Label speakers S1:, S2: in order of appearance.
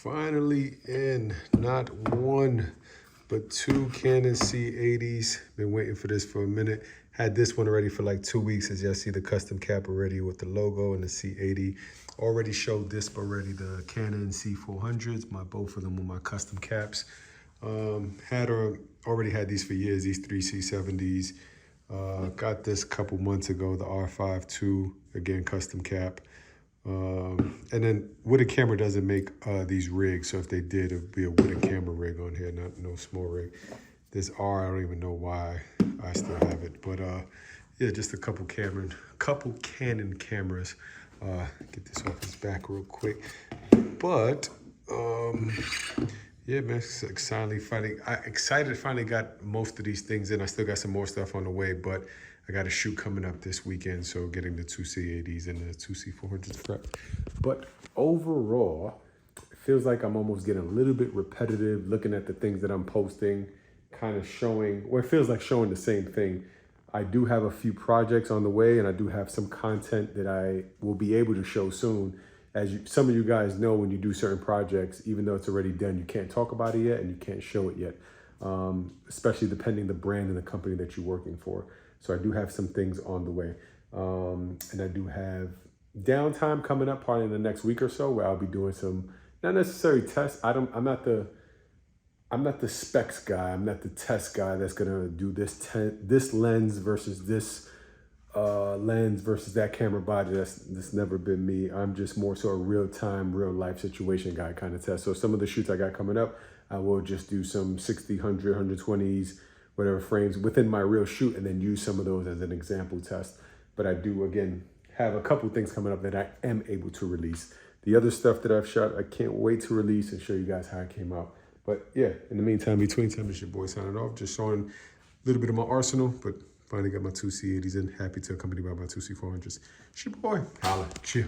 S1: Finally in, not one, but two Canon C80s. Been waiting for this for a minute. Had this one already for like 2 weeks. As y'all see the custom cap already with the logo and the C80. Already showed this already, the Canon C400s, both of them with my custom caps. Already had these for years, these three C70s. Got this a couple months ago, the R5 II, again, custom cap. And then Wooden Camera doesn't make these rigs, so if they did, it would be a Wooden Camera rig on here, no small rig. This R, I don't even know why I still have it, but yeah, just a couple Canon cameras. Get this off his back real quick. But yeah, man, excited finally got most of these things in. I still got some more stuff on the way, but I got a shoot coming up this weekend, so getting the two C80s and the two C400s prepped. But overall, it feels like I'm almost getting a little bit repetitive, looking at the things that I'm posting, kind of showing, or it feels like showing the same thing. I do have a few projects on the way, and I do have some content that I will be able to show soon. As some of you guys know, when you do certain projects, even though it's already done, you can't talk about it yet and you can't show it yet, especially depending the brand and the company that you're working for. So I do have some things on the way. And I do have downtime coming up probably in the next week or so where I'll be doing some, not necessarily tests. I'm not the specs guy. I'm not the test guy that's gonna do this lens versus this lens versus that camera body. That's never been me. I'm just more so a real-time, real-life situation guy kind of test. So some of the shoots I got coming up, I will just do some 60, 100, 120s, whatever frames within my real shoot, and then use some of those as an example test. But I do, again, have a couple things coming up that I am able to release. The other stuff that I've shot, I can't wait to release and show you guys how it came out. But yeah, in the meantime, between time, it's your boy signing off, just showing a little bit of my arsenal, but finally got my two C80s in, happy to accompany by my two C400s. It's your boy, holla, chill.